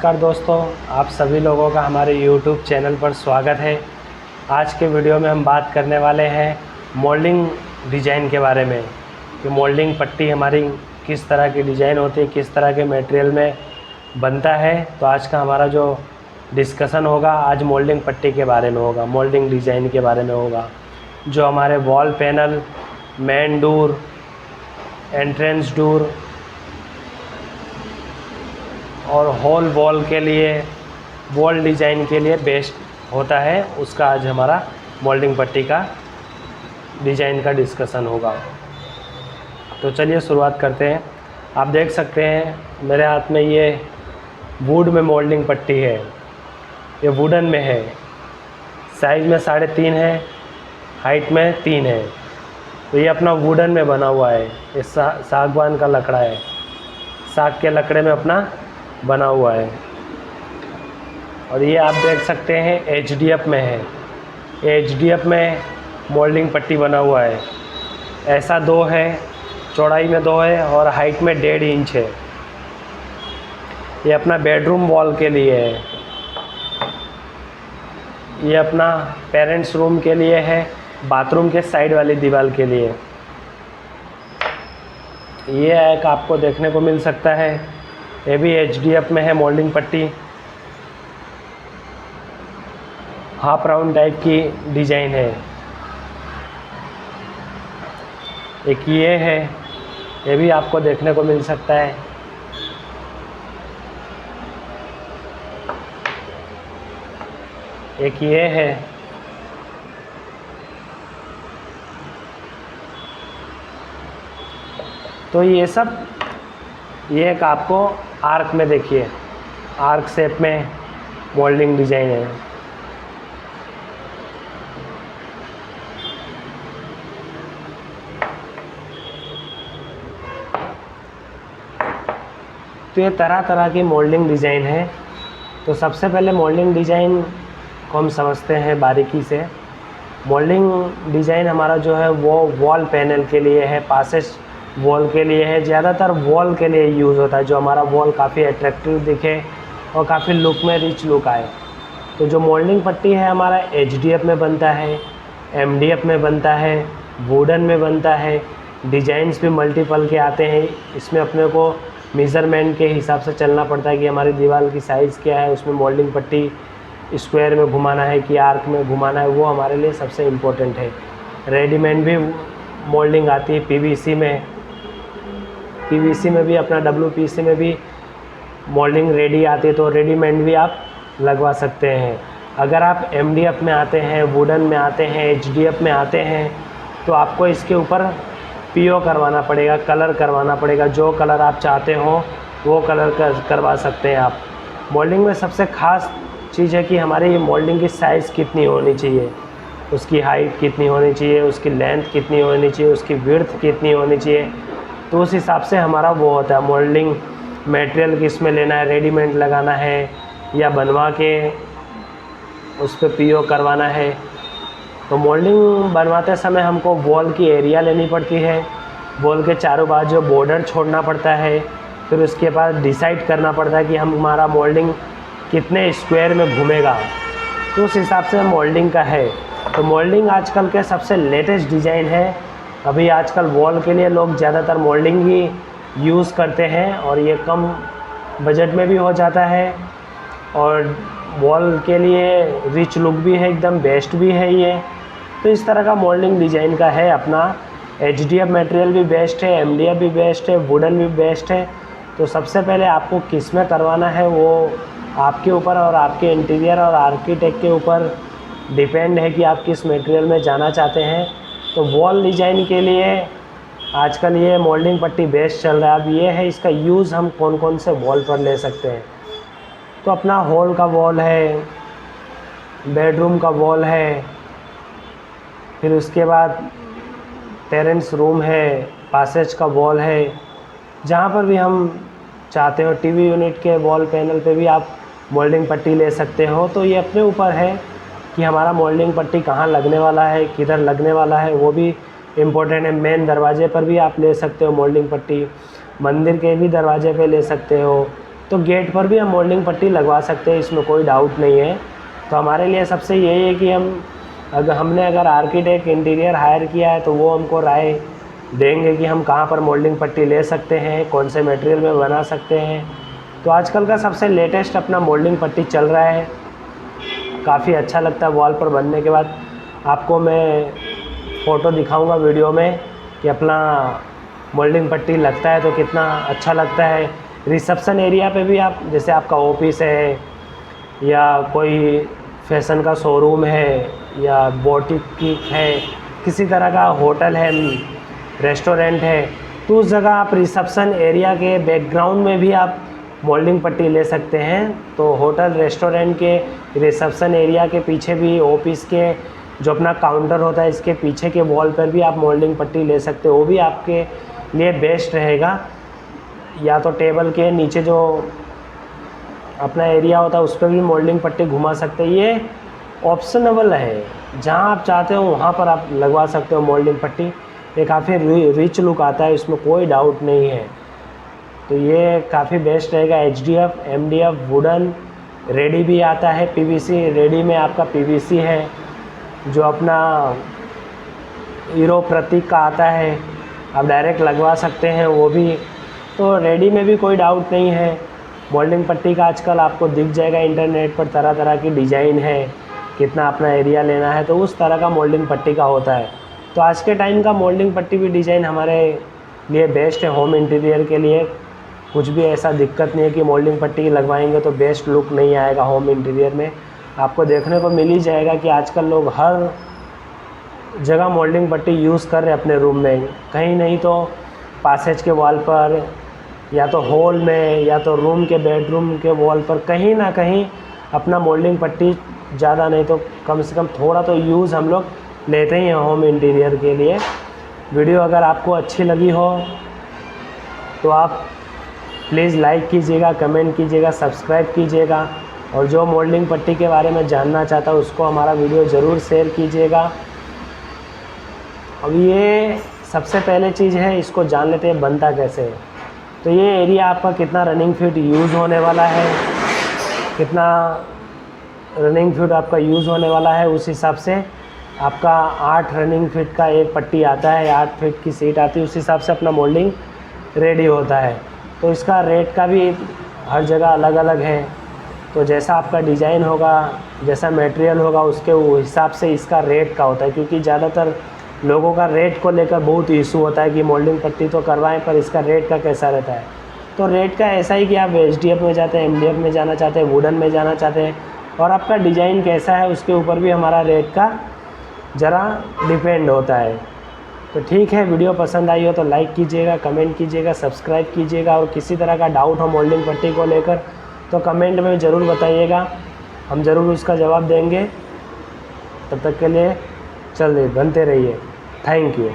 नमस्कार दोस्तों, आप सभी लोगों का हमारे YouTube चैनल पर स्वागत है। आज के वीडियो में हम बात करने वाले हैं मोल्डिंग डिज़ाइन के बारे में कि मोल्डिंग पट्टी हमारी किस तरह की डिज़ाइन होती है, किस तरह के मटेरियल में बनता है। तो आज का हमारा जो डिस्कशन होगा आज मोल्डिंग पट्टी के बारे में होगा, मोल्डिंग डिज़ाइन के बारे में होगा। जो हमारे wall panel, main door, entrance door और हॉल वॉल के लिए, वॉल डिज़ाइन के लिए बेस्ट होता है, उसका आज हमारा मोल्डिंग पट्टी का डिज़ाइन का डिस्कशन होगा। तो चलिए शुरुआत करते हैं। आप देख सकते हैं मेरे हाथ में ये वुड में मोल्डिंग पट्टी है, ये वुडन में है, साइज़ में 3.5 है, हाइट में 3 है। तो ये अपना वुडन में बना हुआ है, ये सागवान का लकड़ा है, साग के लकड़े में अपना बना हुआ है। और ये आप देख सकते हैं HDF में है, HDF में मोल्डिंग पट्टी बना हुआ है। ऐसा 2 है, चौड़ाई में 2 है और हाइट में 1.5 इंच है। ये अपना बेडरूम वॉल के लिए है, ये अपना पेरेंट्स रूम के लिए है, बाथरूम के साइड वाली दीवार के लिए। ये एक आपको देखने को मिल सकता है, ये भी HDF में है मोल्डिंग पट्टी। हाफ राउंड टाइप की डिज़ाइन है। एक ये है, ये भी आपको देखने को मिल सकता है। एक ये है, तो ये सब, ये एक आपको आर्क में देखिए, आर्क शेप में मोल्डिंग डिज़ाइन है। तो ये तरह तरह की मोल्डिंग डिज़ाइन है। तो सबसे पहले मोल्डिंग डिज़ाइन को हम समझते हैं बारीकी से। मोल्डिंग डिज़ाइन हमारा जो है वो वॉल पैनल के लिए है, पासेज वॉल के लिए है, ज़्यादातर वॉल के लिए यूज़ होता है, जो हमारा वॉल काफ़ी अट्रैक्टिव दिखे और काफ़ी लुक में रिच लुक आए। तो जो मोल्डिंग पट्टी है हमारा HDF में बनता है, MDF में बनता है, वुडन में बनता है। डिज़ाइंस भी मल्टीपल के आते हैं, इसमें अपने को मेज़रमेंट के हिसाब से चलना पड़ता है कि हमारी दीवार की साइज़ क्या है, उसमें मोल्डिंग पट्टी स्क्वायर में घुमाना है कि आर्क में घुमाना है, वो हमारे लिए सबसे इम्पोर्टेंट है। रेडीमेड भी मोल्डिंग आती है PVC में, PVC में भी अपना WPC में भी मोल्डिंग रेडी आती है, तो रेडीमेड भी आप लगवा सकते हैं। अगर आप MDF में आते हैं, वुडन में आते हैं, HDF में आते हैं, तो आपको इसके ऊपर PO करवाना पड़ेगा, कलर करवाना पड़ेगा। जो कलर आप चाहते हो वो कलर करवा सकते हैं आप। मोल्डिंग में सबसे ख़ास चीज़ है कि हमारी ये मोल्डिंग की साइज़ कितनी होनी चाहिए, उसकी हाइट कितनी होनी चाहिए, उसकी लेंथ कितनी होनी चाहिए, उसकी विड्थ कितनी होनी चाहिए। तो उस हिसाब से हमारा वो होता है मोल्डिंग मटेरियल किस में लेना है, रेडीमेड लगाना है या बनवा के उस पर PO करवाना है। तो मोल्डिंग बनवाते समय हमको वॉल की एरिया लेनी पड़ती है, वॉल के चारों बाजू बॉर्डर छोड़ना पड़ता है। फिर उसके बाद डिसाइड करना पड़ता है कि हमारा मोल्डिंग कितने स्क्वायर में घूमेगा, तो उस हिसाब से मोल्डिंग का है। तो मोल्डिंग आजकल के सबसे लेटेस्ट डिज़ाइन है। अभी आजकल वॉल के लिए लोग ज़्यादातर मोल्डिंग ही यूज़ करते हैं और ये कम बजट में भी हो जाता है और वॉल के लिए रिच लुक भी है, एकदम बेस्ट भी है ये। तो इस तरह का मोल्डिंग डिज़ाइन का है अपना। HDF मटेरियल भी बेस्ट है, MDF भी बेस्ट है, वुडन भी बेस्ट है। तो सबसे पहले आपको किस में करवाना है वो आपके ऊपर और आपके इंटीरियर और आर्किटेक्ट के ऊपर डिपेंड है कि आप किस मटेरियल में जाना चाहते हैं। तो वॉल डिज़ाइन के लिए आजकल ये मोल्डिंग पट्टी बेस्ट चल रहा है। अब ये है इसका यूज़ हम कौन कौन से वॉल पर ले सकते हैं। तो अपना हॉल का वॉल है, बेडरूम का वॉल है, फिर उसके बाद पेरेंट्स रूम है, पासेज का वॉल है, जहाँ पर भी हम चाहते हो। TV यूनिट के वॉल पैनल पे भी आप मोल्डिंग पट्टी ले सकते हो। तो ये अपने ऊपर है कि हमारा मोल्डिंग पट्टी कहाँ लगने वाला है, किधर लगने वाला है, वो भी इम्पोर्टेंट है। मेन दरवाजे पर भी आप ले सकते हो मोल्डिंग पट्टी, मंदिर के भी दरवाजे पे ले सकते हो। तो गेट पर भी हम मोल्डिंग पट्टी लगवा सकते हैं, इसमें कोई डाउट नहीं है। तो हमारे लिए सबसे यही है कि अगर आर्किटेक्ट इंटीरियर हायर किया है तो वो हमको राय देंगे कि हम कहाँ पर मोल्डिंग पट्टी ले सकते हैं, कौन से मटेरियल में बना सकते हैं। तो आजकल का सबसे लेटेस्ट अपना मोल्डिंग पट्टी चल रहा है, काफ़ी अच्छा लगता है वॉल पर बनने के बाद। आपको मैं फ़ोटो दिखाऊंगा वीडियो में कि अपना मोल्डिंग पट्टी लगता है तो कितना अच्छा लगता है। रिसेप्शन एरिया पे भी आप, जैसे आपका ऑफिस है या कोई फैशन का शोरूम है या बुटीक है, किसी तरह का होटल है, रेस्टोरेंट है, तो उस जगह आप रिसेप्शन एरिया के बैकग्राउंड में भी आप मोल्डिंग पट्टी ले सकते हैं। तो होटल रेस्टोरेंट के रिसेप्शन एरिया के पीछे भी, ऑफिस के जो अपना काउंटर होता है इसके पीछे के वॉल पर भी आप मोल्डिंग पट्टी ले सकते हो, वो भी आपके लिए बेस्ट रहेगा। या तो टेबल के नीचे जो अपना एरिया होता है उस पर भी मोल्डिंग पट्टी घुमा सकते हैं। ये ऑप्शनेबल है, जहाँ आप चाहते हो वहाँ पर आप लगवा सकते हो मोल्डिंग पट्टी। ये काफ़ी रिच लुक आता है, इसमें कोई डाउट नहीं है। तो ये काफ़ी बेस्ट रहेगा। HDF, MDF, वुडन, रेडी भी आता है, PVC। रेडी में आपका PVC है जो अपना हीरो प्रतीक का आता है, आप डायरेक्ट लगवा सकते हैं वो भी। तो रेडी में भी कोई डाउट नहीं है। मोल्डिंग पट्टी का आजकल आपको दिख जाएगा इंटरनेट पर, तरह तरह की डिज़ाइन है, कितना अपना एरिया लेना है तो उस तरह का मोल्डिंग पट्टी का होता है। तो आज के टाइम का मोल्डिंग पट्टी भी डिज़ाइन हमारे लिए बेस्ट है होम इंटीरियर के लिए। कुछ भी ऐसा दिक्कत नहीं है कि मोल्डिंग पट्टी लगवाएंगे तो बेस्ट लुक नहीं आएगा होम इंटीरियर में। आपको देखने को मिल ही जाएगा कि आजकल लोग हर जगह मोल्डिंग पट्टी यूज़ कर रहे हैं अपने रूम में, कहीं नहीं तो पासेज के वॉल पर, या तो हॉल में, या तो रूम के बेडरूम के वॉल पर, कहीं ना कहीं अपना मोल्डिंग पट्टी ज़्यादा नहीं तो कम से कम थोड़ा तो यूज़ हम लोग लेते ही हैं होम इंटीरियर के लिए। वीडियो अगर आपको अच्छी लगी हो तो आप प्लीज़ लाइक कीजिएगा, कमेंट कीजिएगा, सब्सक्राइब कीजिएगा। और जो मोल्डिंग पट्टी के बारे में जानना चाहता है उसको हमारा वीडियो ज़रूर शेयर कीजिएगा। अब ये सबसे पहले चीज़ है, इसको जान लेते हैं बनता कैसे है। तो ये एरिया आपका कितना रनिंग फीट यूज़ होने वाला है, कितना रनिंग फीट आपका यूज़ होने वाला है, उस हिसाब से आपका 8 रनिंग फीट का एक पट्टी आता है, 8 फीट की सीट आती है, उस हिसाब से अपना मोल्डिंग रेडी होता है। तो इसका रेट का भी हर जगह अलग अलग है। तो जैसा आपका डिज़ाइन होगा, जैसा मटेरियल होगा, उसके हिसाब से इसका रेट का होता है। क्योंकि ज़्यादातर लोगों का रेट को लेकर बहुत इशू होता है कि मोल्डिंग पट्टी तो करवाएं पर इसका रेट का कैसा रहता है। तो रेट का ऐसा ही कि आप HDF में जाते हैं, MDF में जाना चाहते हैं, वुडन में जाना चाहते हैं, और आपका डिज़ाइन कैसा है उसके ऊपर भी हमारा रेट का ज़रा डिपेंड होता है। तो ठीक है, वीडियो पसंद आई हो तो लाइक कीजिएगा, कमेंट कीजिएगा, सब्सक्राइब कीजिएगा। और किसी तरह का डाउट हो मोल्डिंग पट्टी को लेकर तो कमेंट में ज़रूर बताइएगा, हम ज़रूर उसका जवाब देंगे। तब तक के लिए चलिए बनते रहिए। Thank you.